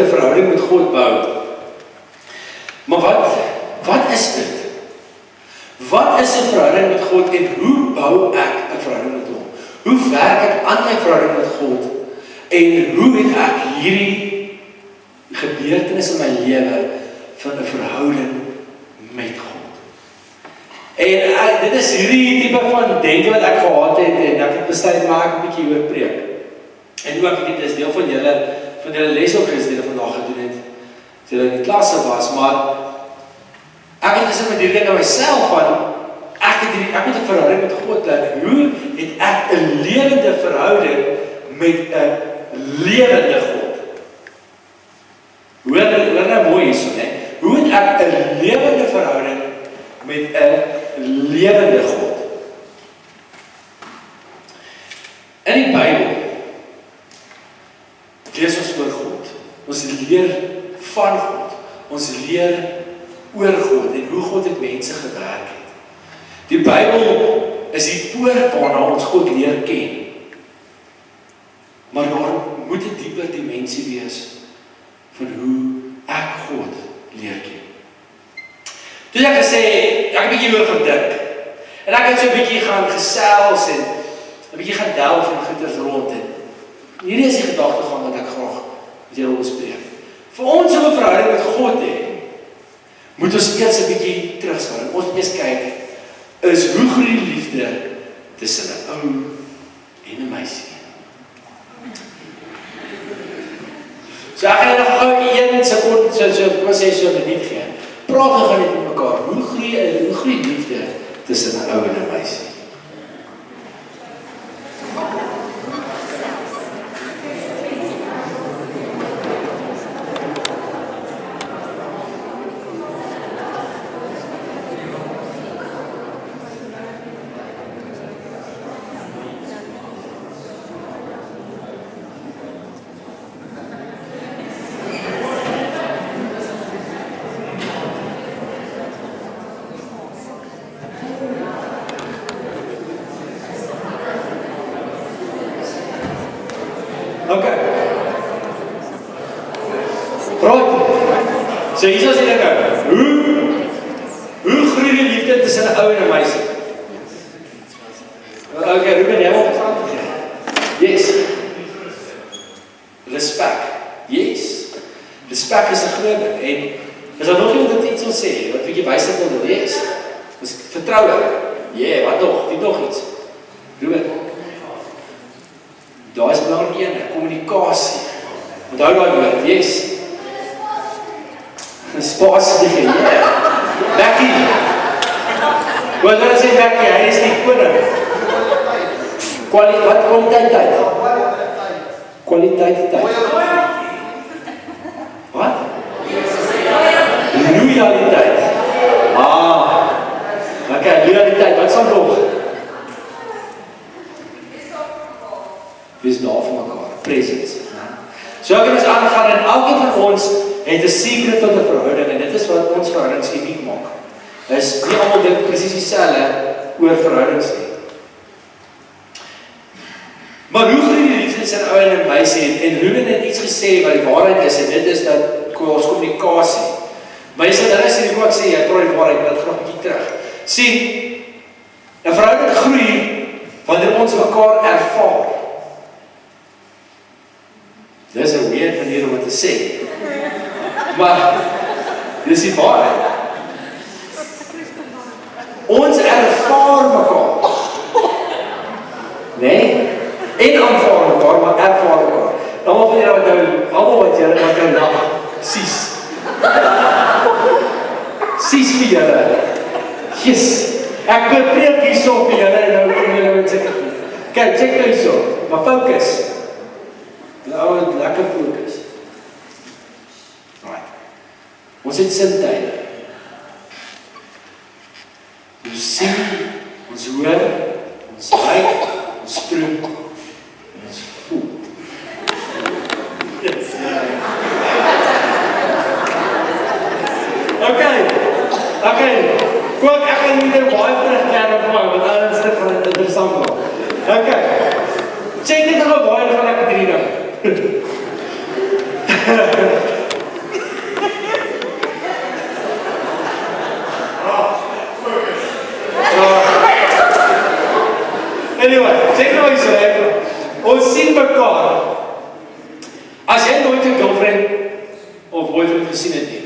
'n verhouding met God bou. Maar wat is dit? Wat is 'n verhouding met God en hoe bou ek 'n verhouding met hom? Hoe werk ek aan my verhouding met God? En hoe het ek hierdie gebeurtenis in my lewe van 'n verhouding met God? En dit is hierdie tipe van denke wat ek gehad het en ek het besluit maak 'n bietjie oor preek. En ook dit is deel van julle les ook is wat julle vandag gedoen het. Toe julle in die klasse was, maar ek het gesê met hierdie ding aan myself van ek moet 'n verhouding met God hê. Hoe het ek 'n lewende verhouding met 'n lewende God? Hoor nou mooi hierso, né? Hoe het ek 'n lewende verhouding met 'n lewende God? In die Bybel lees ons oor God. Ons leer van God. Ons leer oor God en hoe God met mense gewerk het. Die Bybel is die poort waarna ons God leer ken. Maar daar moet 'n dieper dimensie wees van hoe ek God leer ken. Toe ek gesê, ek het 'n bietjie oor gedink. En ek het so 'n bietjie gaan gesels en 'n bietjie gaan delf en goeters rond en hierdie is die gedagtegang wat ek graag met julle wil bespreek. Vir ons om 'n verhouding met God te hê, moet ons eers 'n bietjie terugstaan. Ons moet eers kyk is hoe groei die liefde tussen 'n ou en 'n meisie. So ek gaan nog gou 1 sekonde kom ons sê so 'n minuut gee. Praat gou net met mekaar. Hoe groei liefde tussen 'n ou en 'n meisie? Okay. Right. So hier is die ding nou. Hoe groei die liefde tussen 'n ou en 'n meisie? Okay, Ruben, jy wil wat antwoord gee? Yes. Respek. Yes. Respek is 'n groot ding en is daar nog iemand wat iets wil sê? Wat bietjie wysheid wil wees? Dis vertroue. Ja, wat nog? Wie nog iets? Ruben. Daar is belangrijk een, kommunikasie. Onthou daai woord, yes. Spasie die ja. Becky. Wat wil sê Becky, hy is die koning. Wat kwaliteit tyd? Kwaliteit tyd. Wat? Loyaliteit. Okay, loyaliteit, wat sal nog? Wees daar vir mekaar, presence. So kan ons aangaan en elkeen van ons het 'n secret tot 'n verhouding en dit is wat ons verhoudings uniek maak. Is nie almal dink presies dieselfde oor verhoudings nie. Maar hoe groei die liefde tussen 'n ou en 'n meisie en Ruben het iets gesê wat die waarheid is en dit is dat ons kommunikasie. Meisie, dan is dit hoe ek sê, jy praat die waarheid, maar dit gaan 'n bietjie terug. Sien, 'n verhouding groei wanneer ons mekaar ervaar. Dis 'n weird manier om dit te sê. Maar dis die waarheid. Ons ervaar mekaar. Nee? En aanvaar mekaar, maar ervaar mekaar. Almal van julle wat nou lag. Sies. Sies vir julle. Yes. Ek wil preek hierso vir julle en nou kom julle met sê. Kyk, check nou hierso. Maar fokus. Nou het lekker fokus. Right. Ons het sintuie. Ons sien, ons hoor, ons ruik, ons proe, ons voel. Yes. Okay. Kom, ek gaan hier baie terugkeer van want anders is dit interessant. Okay. Check dit gou baie van ek 3 nou. Sê nou eens reg. Ons sien mekaar. As jy nooit 'n girlfriend of boyfriend gesien het nie.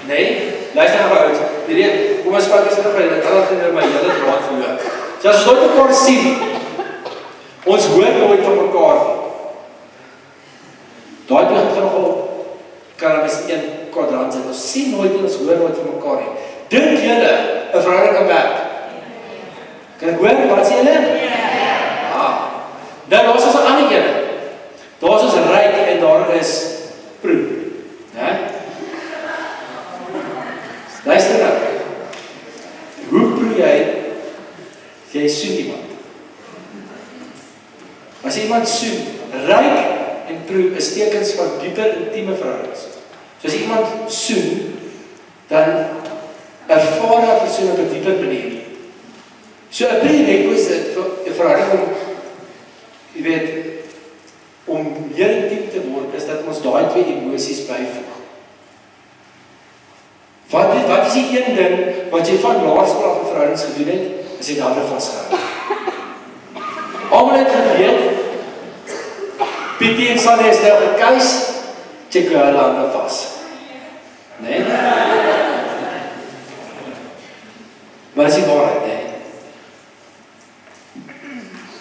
Nee, luister nou uit. Kom ons vat eens nog by dit. Hulle gaan my hele draad verloor. So as ons nooit mekaar sien, ons hoor nooit van mekaar nie. Daai begin nogal kan ons een kwadrant zijn. Ons sien nooit en ons hoor nooit van mekaar nie. Dink julle 'n verhouding kan werk? Kan ek hoor, wat sê julle? Ja. Nou, daar is ons 'n ander ene. Daar is ons ryk en daar is proef. Né? Luister nou. Hoe proef jy soen iemand? As iemand soen, ryk en proef is tekens van dieper intieme verhoudings. So as iemand soen, dan ervaar die persoon op 'n dieper manier. So 'n prerequisite vir 'n verhouding om, jy weet, om meer intiem te word, is dat ons daai twee emosies byvoeg. Wat is die een ding wat jy van laerskool af in verhoudings gedoen het, is jy hande vasgehou. Almal het geweet, Pietie en Sanne is nou gekuis, check jou hulle hande vas. Nee? Maar is die waarheid, nee?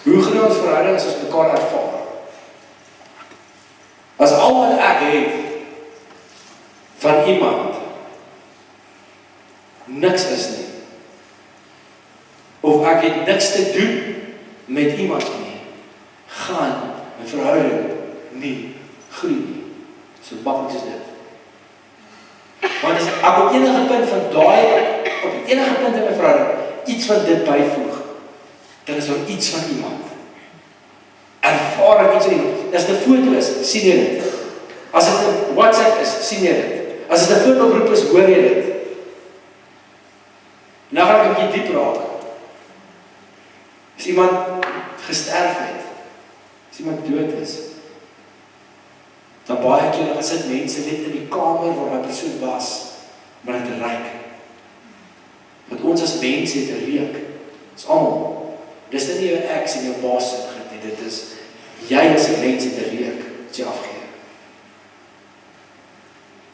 Hoe groei ons verhouding as ons mekaar ervaar? As al wat ek het van iemand niks is nie, of ek het niks te doen met iemand nie, gaan my verhouding nie groei nie. So maklik is dit. Want as ek op enige punt van op enige punt in my verhouding iets van dit byvoeg, dan is daar iets van iemand. Ervaar iets van iemand. As dit 'n foto is, sien jy dit. As dit 'n WhatsApp is, sien jy dit. As dit 'n foonoproep is, hoor jy dit. Nou gaan ek 'n bietjie diep raak. As iemand gesterf het, as iemand dood is, dan baie keer as dit mense net in die kamer waar my persoon was, maar dit reik. Want ons as mense het 'n reuk. Dis almal. Dis nie jou ex en jou baas nie, dit is jy as 'n mens het 'n reuk wat jy afgee.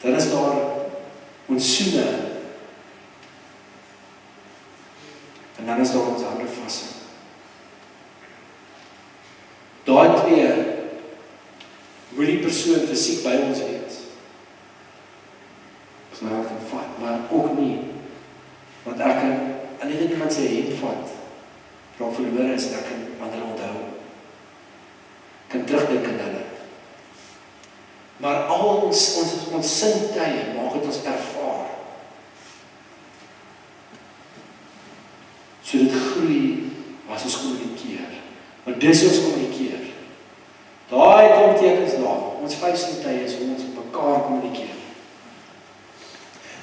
Dan is daar ons soene. En dan is daar ons hande vas. Daai twee moet die persoon fisiek by ons wees. Ons nou kan vat, maar ook nie. Want ek kan net iemand sy hand vat, waar verloor is en ek kan ander onthou. Kan terugdink aan hulle. Maar al ons sintuie maak dit ons ervaar. So dit groei as ons kommunikeer. Want dis ons kommunikeer. Daai kom tekens daar. Ons 5 sintuie is hoe ons met mekaar kommunikeer.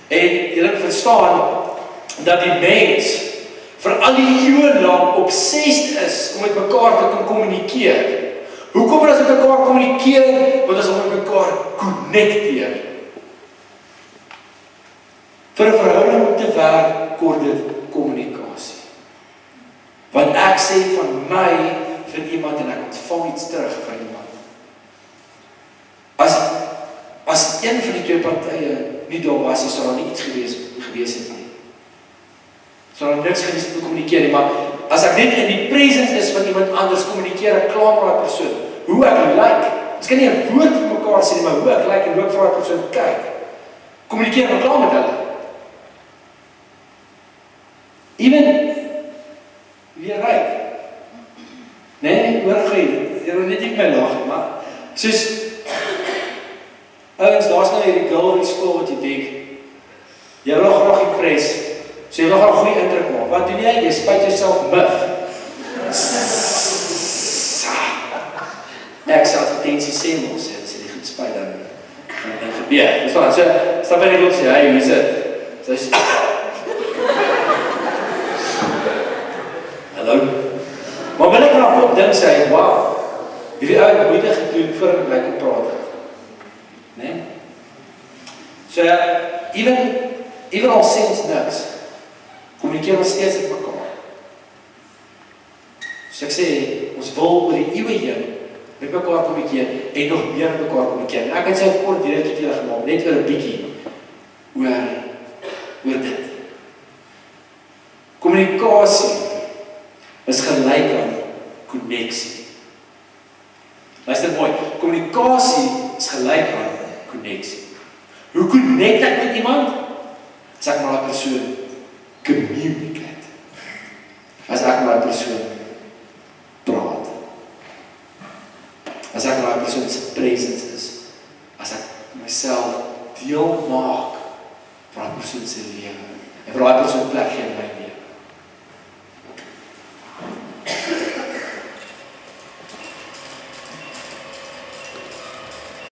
En jy verstaan dat die mens vir al die eeue lank obsessed is om met mekaar te kan kommunikeer. Hoekom as met mekaar kommunikeer? Want ons moet met mekaar connecteer. Vir 'n verhouding om te werk, kort dit kommunikasie. Want ek sê van my vir iemand en ek ontvang iets terug van iemand. As een van die twee partye nie daar was, sou daar nie iets gewees het nie. Sou daar niks gewees het om te kommunikeer nie, maar as ek net in die presence is van iemand anders, kommunikeer ek klaar met daai persoon. Hoe ek lyk. Ons kan nie 'n woord vir mekaar sê nie, maar hoe ek lyk en hoe ek vir daai persoon kyk. Kommunikeer ek klaar met hulle. Even weer ryk. Nee, hoor gee. Jy moet net nie my lag, maar soos ouens, daar's nou hierdie girl in skool wat jy dink jy wil graag impress. So jy wil graag 'n goeie indruk maak. Wat doen jy? Jy spuit jouself mif. Ek sê advertensie sê mos, as jy die goed spuit dan gaan dit gebeur. Verstaan? So stap by die klok sê, "Hey, hoe is dit?" So hallo. Maar wanneer ek na op dink sê, "Wow, hierdie ou het moeite gedoen voor ek bly kom praat." Nee? So even al sê ons niks, kommunikeer ons steeds met mekaar. So ek sê, ons wil oor die eeuwe heen met mekaar kommunikeer en nog meer met mekaar kommunikeer. En ek het self kort direk vir julle gemaak, net oor 'n bietjie oor dit. Kommunikasie is gelyk aan koneksie. Luister mooi, kommunikasie is gelyk aan koneksie. Hoe connect ek met iemand? As ek met daai persoon communicate. As ek met daai persoon praat. As ek met daai persoon se presence is. As ek myself deel maak van daai persoon se lewe. En vir daai persoon plek gee in my